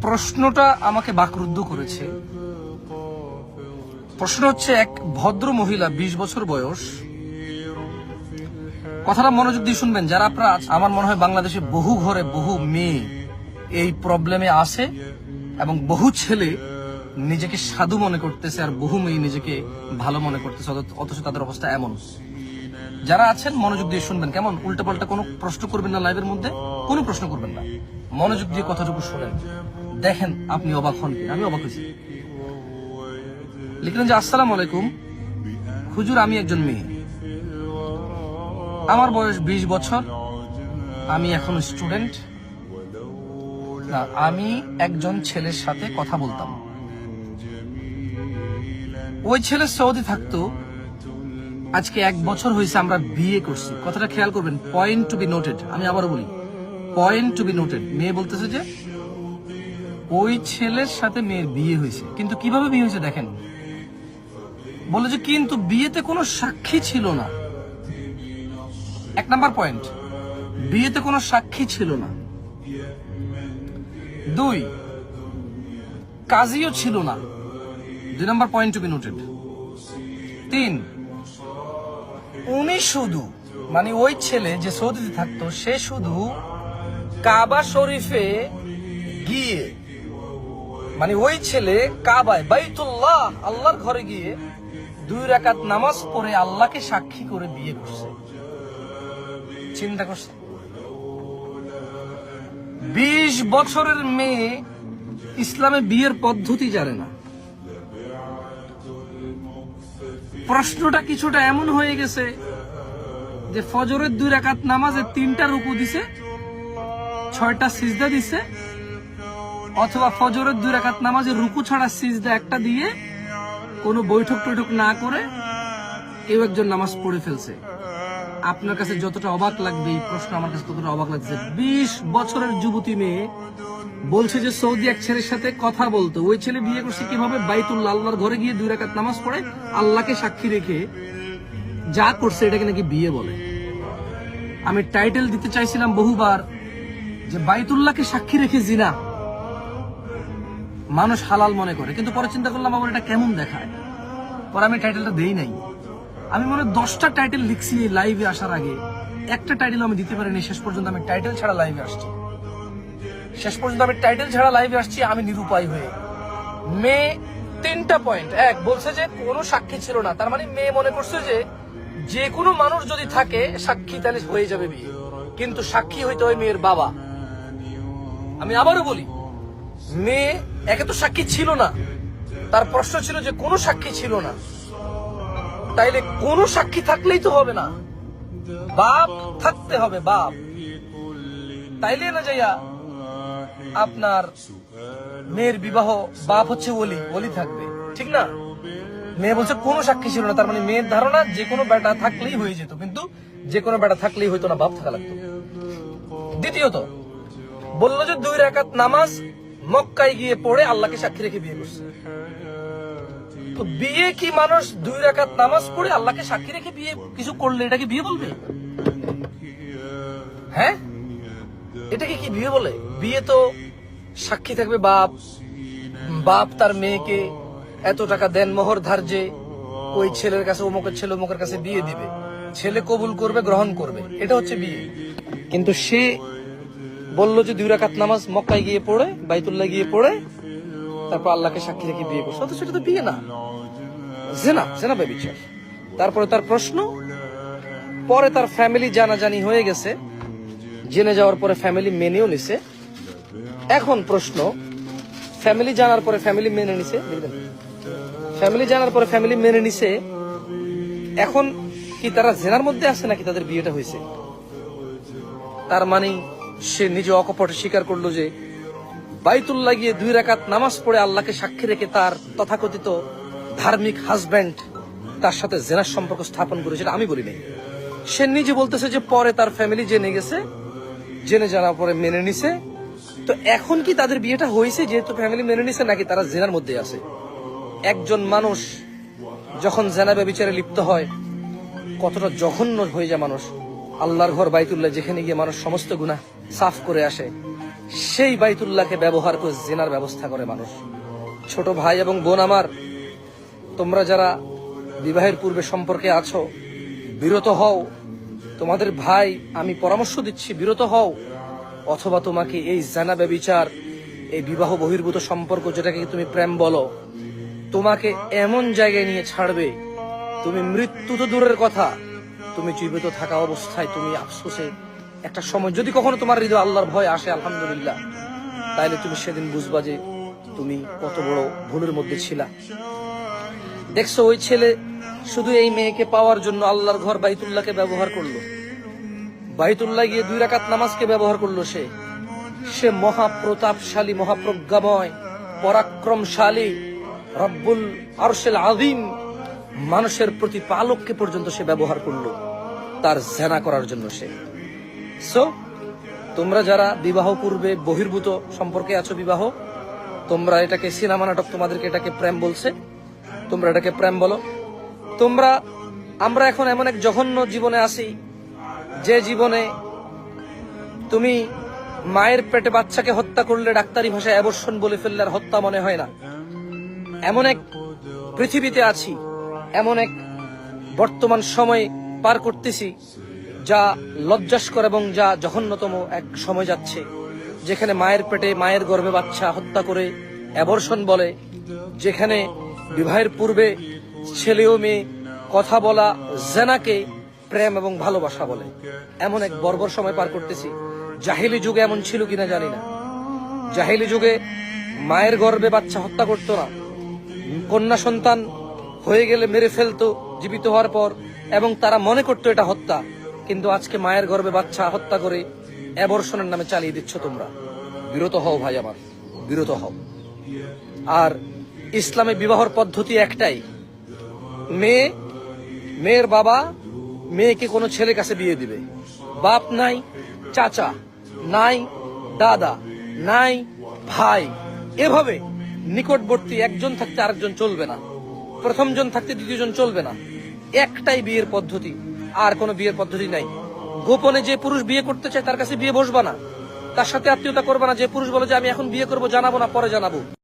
প্রশ্নটা আমাকে বাকরুদ্ধ করেছে। প্রশ্ন হচ্ছে, এক ভদ্র মহিলা 20 বছর বয়স, কথাটা মনোযোগ দিয়ে শুনবেন যারা আপনারা। আমার মনে হয় বাংলাদেশে বহু ঘরে বহু মেয়ে এই প্রবলেমে আছে এবং বহু ছেলে নিজেকে সাধু মনে করতেছে আর বহু মেয়ে নিজেকে ভালো মনে করতেছে, অথচ তাদের অবস্থা এমন। যারা আছেন মনোযোগ দিয়ে শুনবেন, কেমন উল্টাপাল্টা কোনো প্রশ্ন করবেন না, লাইভের মধ্যে কোনো প্রশ্ন করবেন না, মনোযোগ দিয়ে কথাটুকু শোনেন, দেখেন আপনি অবাক হন কি। আমি অবাক হয়েছি। লিখলেন যে, আসসালামু আলাইকুম হুজুর, আমি একজন মেয়ে, আমার বয়স 20 বছর, আমি এখন স্টুডেন্ট। আমি একজন ছেলের সাথে কথা বলতাম, ওই ছেলে সৌদি থাকতো, আজকে 1 বছর হয়েছে আমরা বিয়ে করছি। কথাটা খেয়াল করবেন, পয়েন্ট টু বি নোটেড। আমি আবারও বলি, পয়েন্ট টু বি নোটেড। মেয়ে বলতেছে যে ওই ছেলের সাথে মেয়ের বিয়ে হয়েছে, কিন্তু কিভাবে বিয়ে হয়েছে দেখেন। বলে যে কিন্তু বিয়েতে কোনো সাক্ষী ছিল না। 1 নাম্বার পয়েন্ট, বিয়েতে কোনো সাক্ষী ছিল না। 2, কাজীও ছিল না। 2 number point to be noted. 3, উনি শুধু, মানে ওই ছেলে যে সৌদিতে থাকতো, সে শুধু কাবা শরীফে গিয়ে, মানে ওই ছেলে কাবায়, বাইতুল্লাহ, আল্লাহর ঘরে গিয়ে 2 রাকাত নামাজ পড়ে আল্লাহকে সাক্ষী করে বিয়ে করছে। চিন্তা করছে, 20 বছরের মেয়ে ইসলামে বিয়ের পদ্ধতি জানে না। প্রশ্নটা কিছুটা এমন হয়ে গেছে যে ফজরের 2 রাকাত নামাজে 3টা রুকু দিছে, 6টা সিজদা দিছে, অথবা ফজরের 2 রাকাত নামাজে রুকু ছাড়া সিজদা একটা দিয়ে কোনো বৈঠক টৈঠক না করে কেউ একজন নামাজ পড়ে ফেলছে। আপনার কাছে যতটা অবাক লাগবে এই প্রশ্ন, আমার কাছে ততটা অবাক লাগছে। 20 বছরের যুবতী মেয়ে বলছে যে সৌদি এক ছেলের সাথে কথা বলতো, ওই ছেলে বিয়ে করছে কিভাবে? বাইতুল্লাহ, আল্লাহর ঘরে গিয়ে 2 রাকাত নামাজ পড়ে আল্লাহকে সাক্ষী রেখে যা করছে এটাকে নাকি বিয়ে বলে। আমি টাইটেল দিতে চাইছিলাম বহুবার যে বাইতুল্লাহকে সাক্ষী রেখে জিনা মানুষ হালাল মনে করে, কিন্তু পরে চিন্তা করলাম আবার এটা কেমন দেখায়, পরে আমি টাইটেলটা দেই নাই। আমি মনে 10টা টাইটেল লিখছি এই লাইভে আসার আগে, একটা টাইটেল আমি দিতে পারিনি। শেষ পর্যন্ত আমি টাইটেল ছাড়া লাইভে আসছি, আমি নিরুপায় হয়ে। মেয়ে 3টা পয়েন্ট। 1, বলছে যে কোনো সাক্ষী ছিল না, তার মানে মেয়ে মনে করছে যে কোনো মানুষ যদি থাকে সাক্ষী তাহলে হয়ে যাবে বিয়ে, কিন্তু সাক্ষী হইতে হয় মেয়ের বাবা। আমি আবারও বলি, মেয়ে একে তো সাক্ষী ছিল না, তার প্রশ্ন ছিল যে কোনো সাক্ষী ছিল না, তাইলে কোনো সাক্ষী থাকলেই তো হবে না, বাপ থাকতে হবে, বাপ। তাইলে না যাইয়া আপনার মেয়ের বিবাহ, বাপ হচ্ছে ওলি থাকবে, ঠিক না? মেয়ে বলছে কোনো সাক্ষী ছিল না, তার মানে মেয়ের ধারণা যে কোনো বেটা থাকলেই হয়ে যেত, কিন্তু যে কোনো বেটা থাকলেই হইতো না, বাপ থাকা লাগতো। দ্বিতীয়ত বললো যে 2 রাকাত নামাজ মক্কায় গিয়ে পড়ে আল্লাহকে সাক্ষী রেখে বিয়ে করছে। তো বিয়ে কি মানুষ 2 রাকাত নামাজ পড়ে আল্লাহকে সাক্ষী রেখে বিয়ে কিছু করলে এটাকে বিয়ে বলবে? হ্যাঁ, এটাকে কি বিয়ে বলে? বিয়ে তো সাক্ষী থাকবে বাপ, বাপ তার মেয়েকে এত টাকা দেন মোহর ধার্যে ওই ছেলের কাছে, অমুকের ছেলে অমুকের কাছে বিয়ে দিবে, ছেলে কবুল করবে, গ্রহণ করবে, এটা হচ্ছে বিয়ে। কিন্তু সে বললো যে 2 রাকাত নামাজ মক্কায় গিয়ে পড়ে, বাইতুল্লাহ গিয়ে পড়ে তারপর আল্লাহকে সাক্ষী রেখে বিয়ে করছে, অথচ সেটা তো বিয়ে না, জেনা ব্যভিচার। তারপরে তার প্রশ্ন, পরে তার ফ্যামিলি জানাজানি হয়ে গেছে, জেনে যাওয়ার পরে ফ্যামিলি মেনেও নিছে। এখন প্রশ্ন, ফ্যামিলি জানার পরে ফ্যামিলি মেনে নিছে, এখন কি তারা জেনার মধ্যে আছে নাকি তাদের বিয়েটা হয়েছে? তার মানে সে নিজে অকপটে স্বীকার করলো যে বাইতুল্লাহ গিয়ে 2 রাকাত নামাজ পড়ে আল্লাহকে সাক্ষী রেখে তার তথাকথিত ধার্মিক হাজব্যান্ড তার সাথে জেনার সম্পর্ক স্থাপন করেছে। আমি বলি নাই, সে নিজে বলতেছে যে পরে তার ফ্যামিলি জেনে গেছে, জেনে জানার পরে মেনে নিছে। তো এখন কি তাদের বিয়েটা হয়েছে যেহেতু ফ্যামিলি মেনে নিছে, নাকি তারা জেনার মধ্যে আছে? একজন মানুষ যখন জেনা ব্যভিচারে লিপ্ত হয় কতটা জঘন্য হয়ে যায় মানুষ। আল্লাহর ঘর বাইতুল্লাহ যেখানে গিয়ে মানুষ সমস্ত গুনাহ সাফ করে আসে, সেই বাইতুল্লাহকে ব্যবহার করে জিনার ব্যবস্থা করে মানুষ। ছোট ভাই এবং বোন আমার, তোমরা যারা বিবাহের পূর্বে সম্পর্কে আছো, বিরত হও। তোমাদের ভাই আমি পরামর্শ দিচ্ছি, বিরত হও। অথবা তোমাকে এই জানা ব্যভিচার, এই বিবাহ বহির্ভূত সম্পর্ক, যেটাকে তুমি প্রেম বলো, তোমাকে এমন জায়গায় নিয়ে ছাড়বে, তুমি মৃত্যু তো দূরের কথা, তুমি জীবিত থাকা অবস্থায় তুমি আফসোসে একটা সময়, যদি কখনো তোমার হৃদয় আল্লাহর ভয় আসে, আলহামদুলিল্লাহ, তাইলে তুমি সেদিন বুঝবা যে তুমি কত বড় ভুলের মধ্যে ছিলা। দেখছো, ওই ছেলে শুধু এই মেয়েকে পাওয়ার জন্য আল্লাহর ঘর বাইতুল্লাহকে ব্যবহার করলো, বাইতুল্লাহ গিয়ে 2 রাকাত নামাজকে ব্যবহার করলো। সে মহাপ্রতাপশালী, মহাপ্রজ্ঞাময়, পরাক্রমশালী রব্বুল আরশেল আযীম মানুষের প্রতিপালককে পর্যন্ত সে ব্যবহার করলো তার জেনা করার জন্য। সো তোমরা যারা বিবাহ পূর্বে বহির্ভূত সম্পর্কে আছো, বিবাহ, তোমরা এটাকে সিনেমা নাটক, তোমাদেরকে এটাকে প্রেম বলছে, তোমরা এটাকে প্রেম বলো। আমরা এখন এমন এক জঘন্য জীবনে আছি, যে জীবনে তুমি মায়ের পেটে বাচ্চাকে হত্যা করলে ডাক্তারি ভাষায় অ্যাবর্শন বলে ফেললে আর হত্যা মনে হয় না। এমন এক পৃথিবীতে আছি, এমন এক বর্তমান সময় পার করতেছি যা লজ্জাস্কর এবং যা জঘন্যতম এক সময় যাচ্ছে, যেখানে মায়ের পেটে, মায়ের গর্ভে বাচ্চা হত্যা করে অ্যাবর্শন বলে, যেখানে বিবাহের পূর্বে ছেলে ও মেয়ে কথা বলা জেনাকে প্রেম এবং ভালোবাসা বলে। এমন এক বর্বর সময় পার করতেছি। জাহিলি যুগে এমন ছিল কিনা জানি না। জাহিলি যুগে মায়ের গর্ভে বাচ্চা হত্যা করতো না, কন্যা সন্তান হয়ে গেলে মেরে ফেলতো জীবিত হওয়ার পর, এবং তারা মনে করতো এটা হত্যা। কিন্তু আজকে মায়ের গর্ভে বাচ্চা হত্যা করে অ্যাবর্শনের নামে চালিয়ে দিচ্ছ তোমরা। বিরত হও ভাই আমার, বিরত হও। আর ইসলামে বিবাহর পদ্ধতি একটাই, মেয়ের বাবা মেয়েকে কোনো ছেলে কাছে বিয়ে দিবে। বাপ নাই, চাচা নাই, দাদা নাই, ভাই, এভাবে নিকটবর্তী একজন থাকতে আরেকজন চলবে না, প্রথম জন থাকতে দ্বিতীয়জন চলবে না। একটাই বিয়ের পদ্ধতি, আর কোনো বিয়ের পদ্ধতি নাই। গোপনে যে পুরুষ বিয়ে করতে চায় তার কাছে বিয়ে বসবা না, তার সাথে আত্মীয়তা করবা না। যে পুরুষ বলে যে আমি এখন বিয়ে করবো, জানাবো না, পরে জানাবো,